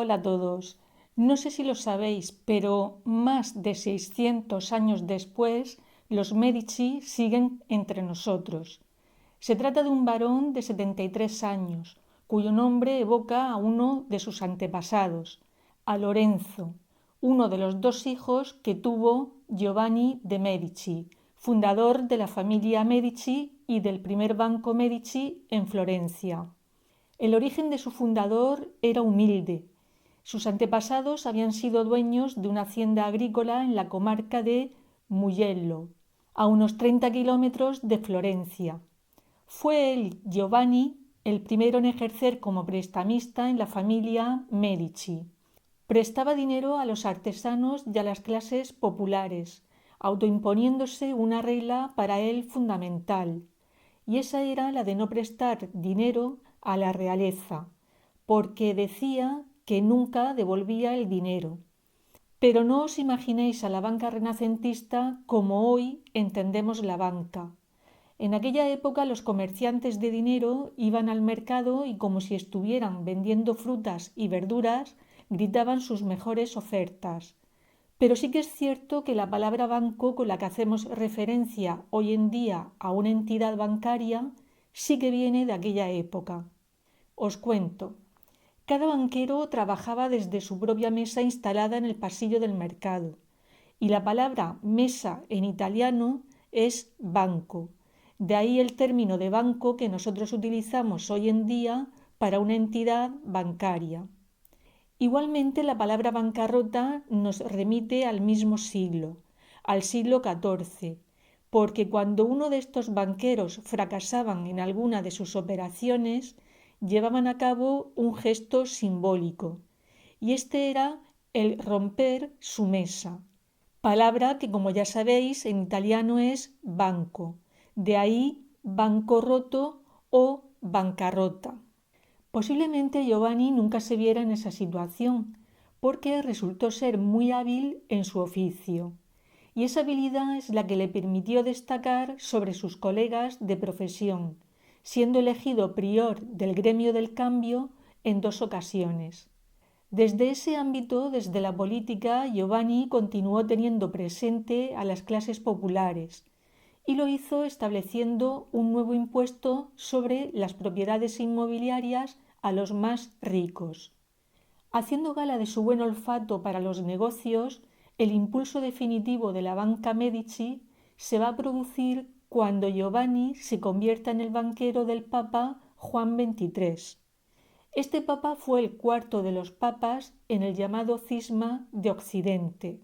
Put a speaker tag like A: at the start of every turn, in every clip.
A: Hola a todos. No sé si lo sabéis, pero más de 600 años después, los Medici siguen entre nosotros. Se trata de un varón de 73 años, cuyo nombre evoca a uno de sus antepasados, a Lorenzo, uno de los dos hijos que tuvo Giovanni de Medici, fundador de la familia Medici y del primer banco Medici en Florencia. El origen de su fundador era humilde. Sus antepasados habían sido dueños de una hacienda agrícola en la comarca de Mugello, a unos 30 kilómetros de Florencia. Fue él, Giovanni, el primero en ejercer como prestamista en la familia Medici. Prestaba dinero a los artesanos y a las clases populares, autoimponiéndose una regla para él fundamental, y esa era la de no prestar dinero a la realeza, porque decía que nunca devolvía el dinero. Pero no os imaginéis a la banca renacentista como hoy entendemos la banca. En aquella época los comerciantes de dinero iban al mercado y, como si estuvieran vendiendo frutas y verduras, gritaban sus mejores ofertas. Pero sí que es cierto que la palabra banco, con la que hacemos referencia hoy en día a una entidad bancaria, sí que viene de aquella época. Os cuento. Cada banquero trabajaba desde su propia mesa instalada en el pasillo del mercado, y la palabra mesa en italiano es banco. De ahí el término de banco que nosotros utilizamos hoy en día para una entidad bancaria. Igualmente, la palabra bancarrota nos remite al mismo siglo, al siglo XIV, porque cuando uno de estos banqueros fracasaban en alguna de sus operaciones, llevaban a cabo un gesto simbólico, y este era el romper su mesa, palabra que, como ya sabéis, en italiano es banco, de ahí banco roto o bancarrota. Posiblemente Giovanni nunca se viera en esa situación, porque resultó ser muy hábil en su oficio, y esa habilidad es la que le permitió destacar sobre sus colegas de profesión, siendo elegido prior del gremio del cambio en 2 ocasiones. Desde ese ámbito, desde la política, Giovanni continuó teniendo presente a las clases populares, y lo hizo estableciendo un nuevo impuesto sobre las propiedades inmobiliarias a los más ricos. Haciendo gala de su buen olfato para los negocios, el impulso definitivo de la banca Medici se va a producir cuando Giovanni se convierta en el banquero del Papa Juan XXIII. Este papa fue el cuarto de los papas en el llamado cisma de Occidente,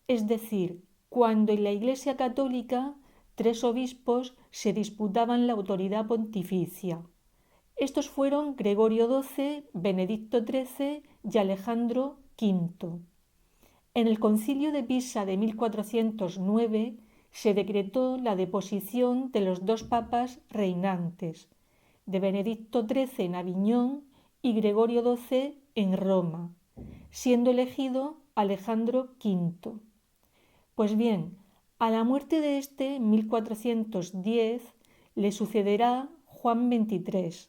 A: es decir, cuando en la Iglesia Católica 3 obispos se disputaban la autoridad pontificia. Estos fueron Gregorio XII, Benedicto XIII y Alejandro V. En el Concilio de Pisa de 1409 se decretó la deposición de los 2 papas reinantes, de Benedicto XIII en Aviñón y Gregorio XII en Roma, siendo elegido Alejandro V. Pues bien, a la muerte de este en 1410 le sucederá Juan XXIII,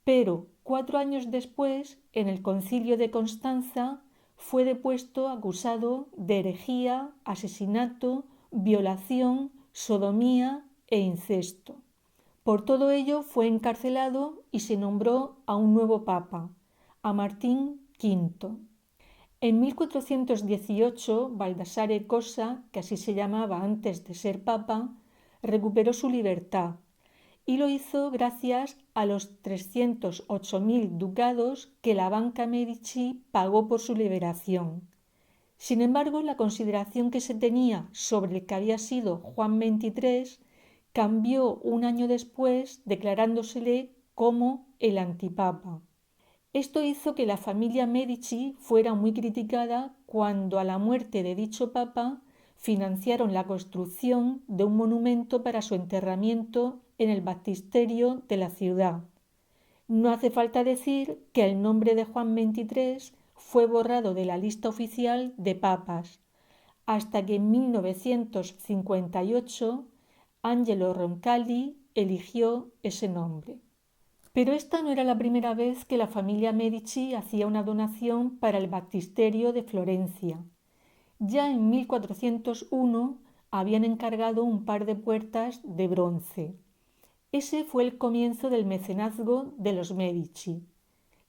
A: pero 4 años después, en el Concilio de Constanza, fue depuesto acusado de herejía, asesinato, violación, sodomía e incesto. Por todo ello fue encarcelado y se nombró a un nuevo papa, a Martín V. En 1418, Baldassare Cosa, que así se llamaba antes de ser papa, recuperó su libertad, y lo hizo gracias a los 308.000 ducados que la banca Medici pagó por su liberación. Sin embargo, la consideración que se tenía sobre el que había sido Juan XXIII cambió un año después, declarándosele como el antipapa. Esto hizo que la familia Medici fuera muy criticada cuando, a la muerte de dicho papa, financiaron la construcción de un monumento para su enterramiento en el baptisterio de la ciudad. No hace falta decir que el nombre de Juan XXIII fue borrado de la lista oficial de papas, hasta que en 1958 Angelo Roncalli eligió ese nombre. Pero esta no era la primera vez que la familia Medici hacía una donación para el baptisterio de Florencia. Ya en 1401 habían encargado un par de puertas de bronce. Ese fue el comienzo del mecenazgo de los Medici.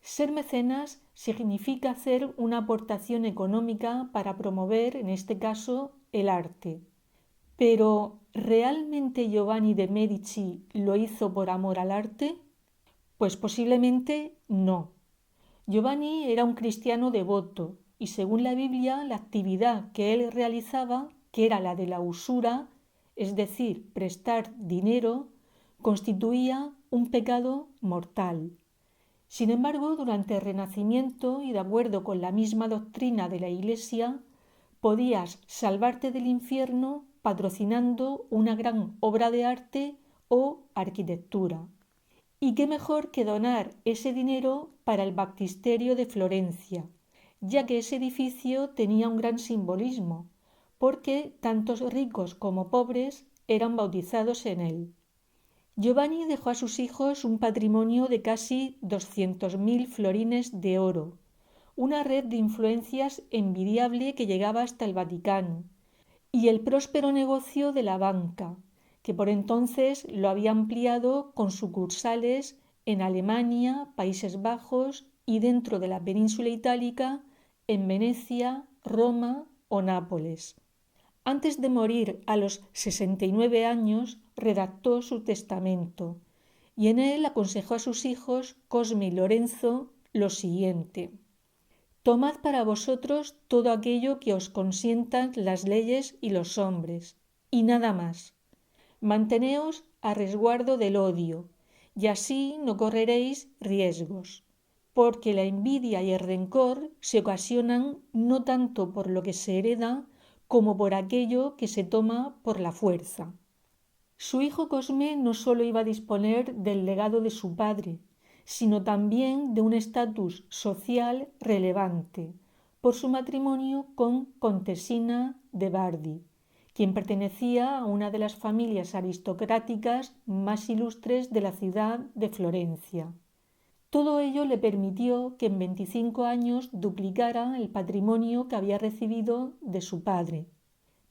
A: Ser mecenas significa hacer una aportación económica para promover, en este caso, el arte. Pero, ¿realmente Giovanni de Medici lo hizo por amor al arte? Pues posiblemente no. Giovanni era un cristiano devoto y según la Biblia la actividad que él realizaba, que era la de la usura, es decir, prestar dinero, constituía un pecado mortal. Sin embargo, durante el Renacimiento y de acuerdo con la misma doctrina de la Iglesia, podías salvarte del infierno patrocinando una gran obra de arte o arquitectura. Y qué mejor que donar ese dinero para el baptisterio de Florencia, ya que ese edificio tenía un gran simbolismo, porque tantos ricos como pobres eran bautizados en él. Giovanni dejó a sus hijos un patrimonio de casi 200.000 florines de oro, una red de influencias envidiable que llegaba hasta el Vaticano, y el próspero negocio de la banca, que por entonces lo había ampliado con sucursales en Alemania, Países Bajos y dentro de la península itálica en Venecia, Roma o Nápoles. Antes de morir a los 69 años, redactó su testamento y en él aconsejó a sus hijos Cosme y Lorenzo lo siguiente: tomad para vosotros todo aquello que os consientan las leyes y los hombres, y nada más. Manteneos a resguardo del odio, y así no correréis riesgos, porque la envidia y el rencor se ocasionan no tanto por lo que se hereda, como por aquello que se toma por la fuerza. Su hijo Cosme no sólo iba a disponer del legado de su padre, sino también de un estatus social relevante, por su matrimonio con Contesina de Bardi, quien pertenecía a una de las familias aristocráticas más ilustres de la ciudad de Florencia. Todo ello le permitió que en 25 años duplicara el patrimonio que había recibido de su padre.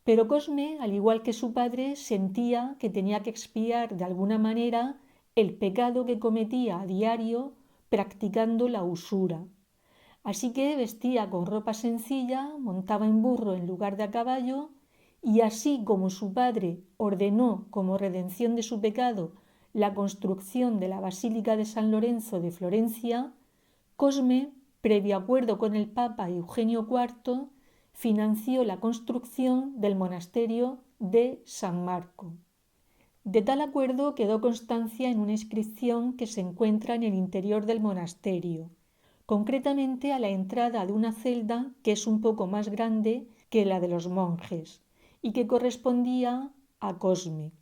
A: Pero Cosme, al igual que su padre, sentía que tenía que expiar de alguna manera el pecado que cometía a diario practicando la usura. Así que vestía con ropa sencilla, montaba en burro en lugar de a caballo, y así como su padre ordenó como redención de su pecado la construcción de la Basílica de San Lorenzo de Florencia, Cosme, previo acuerdo con el Papa Eugenio IV, financió la construcción del monasterio de San Marco. De tal acuerdo quedó constancia en una inscripción que se encuentra en el interior del monasterio, concretamente a la entrada de una celda que es un poco más grande que la de los monjes y que correspondía a Cosme.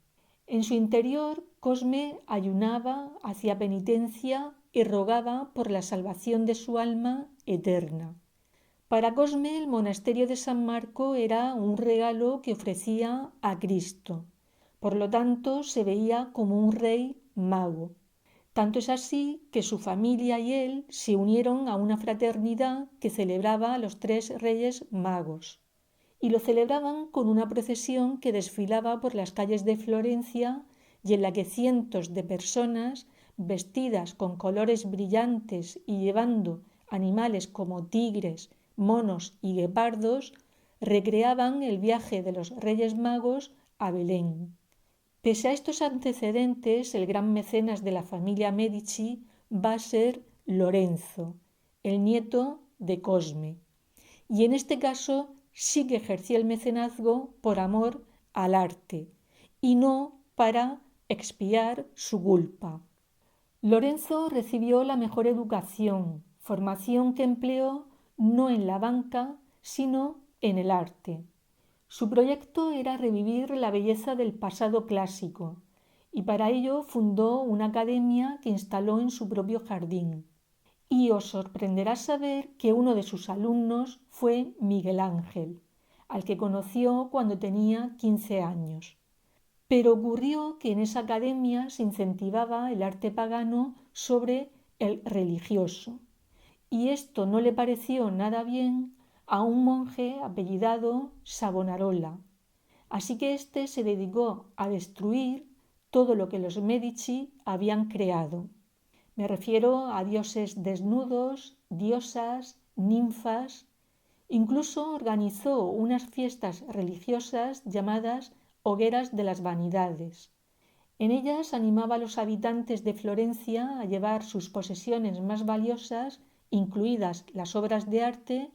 A: En su interior, Cosme ayunaba, hacía penitencia y rogaba por la salvación de su alma eterna. Para Cosme, el monasterio de San Marco era un regalo que ofrecía a Cristo. Por lo tanto, se veía como un rey mago. Tanto es así que su familia y él se unieron a una fraternidad que celebraba a los 3 reyes magos. Y lo celebraban con una procesión que desfilaba por las calles de Florencia y en la que cientos de personas, vestidas con colores brillantes y llevando animales como tigres, monos y guepardos, recreaban el viaje de los Reyes Magos a Belén. Pese a estos antecedentes, el gran mecenas de la familia Medici va a ser Lorenzo, el nieto de Cosme. Y en este caso sí que ejercía el mecenazgo por amor al arte y no para expiar su culpa. Lorenzo recibió la mejor educación, formación que empleó no en la banca, sino en el arte. Su proyecto era revivir la belleza del pasado clásico y para ello fundó una academia que instaló en su propio jardín. Y os sorprenderá saber que uno de sus alumnos fue Miguel Ángel, al que conoció cuando tenía 15 años. Pero ocurrió que en esa academia se incentivaba el arte pagano sobre el religioso, y esto no le pareció nada bien a un monje apellidado Savonarola. Así que éste se dedicó a destruir todo lo que los Medici habían creado. Me refiero a dioses desnudos, diosas, ninfas. Incluso organizó unas fiestas religiosas llamadas Hogueras de las Vanidades. En ellas animaba a los habitantes de Florencia a llevar sus posesiones más valiosas, incluidas las obras de arte,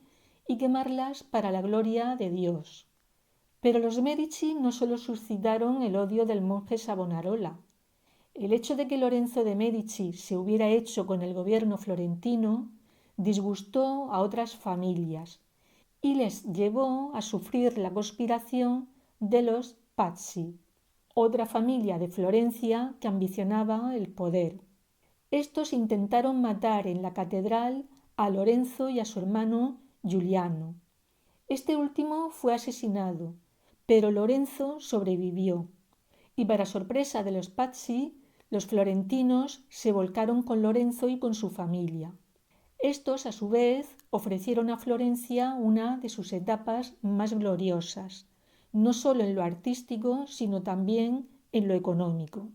A: y quemarlas para la gloria de Dios. Pero los Medici no solo suscitaron el odio del monje Savonarola. El hecho de que Lorenzo de Medici se hubiera hecho con el gobierno florentino disgustó a otras familias y les llevó a sufrir la conspiración de los Pazzi, otra familia de Florencia que ambicionaba el poder. Estos intentaron matar en la catedral a Lorenzo y a su hermano Giuliano. Este último fue asesinado, pero Lorenzo sobrevivió, y para sorpresa de los Pazzi, los florentinos se volcaron con Lorenzo y con su familia. Estos, a su vez, ofrecieron a Florencia una de sus etapas más gloriosas, no solo en lo artístico, sino también en lo económico.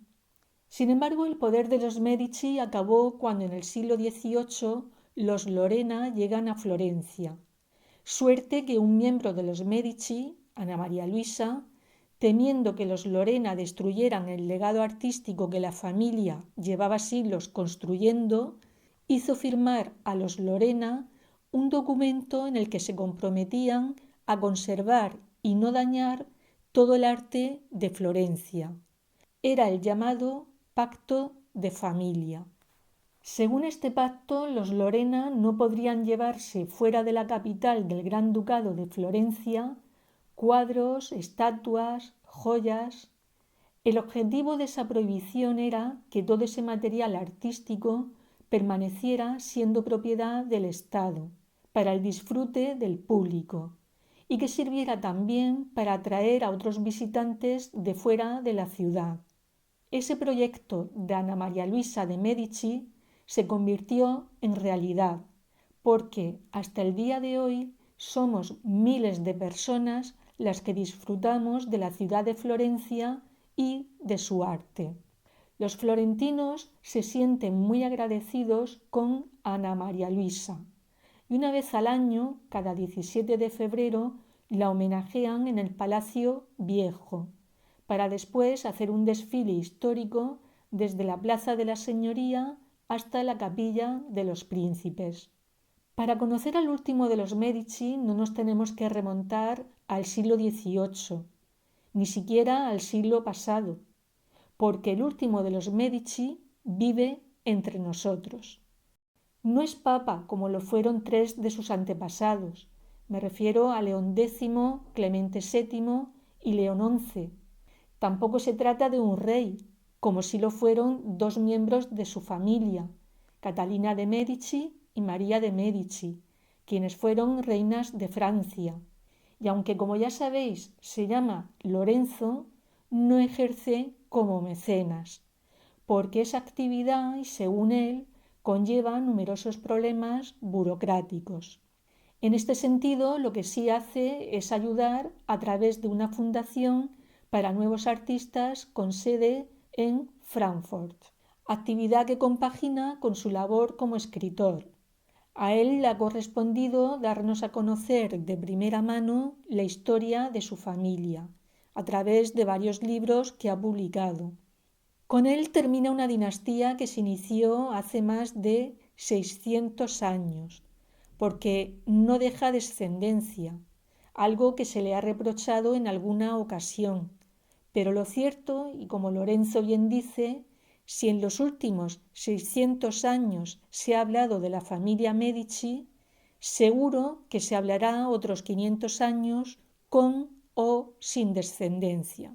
A: Sin embargo, el poder de los Medici acabó cuando en el siglo XVIII los Lorena llegan a Florencia. Suerte que un miembro de los Medici, Ana María Luisa, temiendo que los Lorena destruyeran el legado artístico que la familia llevaba siglos construyendo, hizo firmar a los Lorena un documento en el que se comprometían a conservar y no dañar todo el arte de Florencia. Era el llamado Pacto de Familia. Según este pacto, los Lorena no podrían llevarse fuera de la capital del Gran Ducado de Florencia cuadros, estatuas, joyas. El objetivo de esa prohibición era que todo ese material artístico permaneciera siendo propiedad del Estado, para el disfrute del público, y que sirviera también para atraer a otros visitantes de fuera de la ciudad. Ese proyecto de Ana María Luisa de Medici se convirtió en realidad, porque hasta el día de hoy somos miles de personas las que disfrutamos de la ciudad de Florencia y de su arte. Los florentinos se sienten muy agradecidos con Ana María Luisa y una vez al año, cada 17 de febrero, la homenajean en el Palacio Viejo, para después hacer un desfile histórico desde la Plaza de la Señoría hasta la Capilla de los Príncipes. Para conocer al último de los Medici no nos tenemos que remontar al siglo XVIII, ni siquiera al siglo pasado, porque el último de los Medici vive entre nosotros. No es papa como lo fueron tres de sus antepasados, me refiero a León X, Clemente VII y León XI. Tampoco se trata de un rey, como sí lo fueron dos miembros de su familia, Catalina de Medici y María de Medici, quienes fueron reinas de Francia, y aunque como ya sabéis se llama Lorenzo, no ejerce como mecenas, porque esa actividad, y según él, conlleva numerosos problemas burocráticos. En este sentido, lo que sí hace es ayudar a través de una fundación para nuevos artistas con sede en Frankfurt, actividad que compagina con su labor como escritor. A él le ha correspondido darnos a conocer de primera mano la historia de su familia, a través de varios libros que ha publicado. Con él termina una dinastía que se inició hace más de 600 años, porque no deja descendencia, algo que se le ha reprochado en alguna ocasión. Pero lo cierto, y como Lorenzo bien dice, si en los últimos 600 años se ha hablado de la familia Medici, seguro que se hablará otros 500 años con o sin descendencia.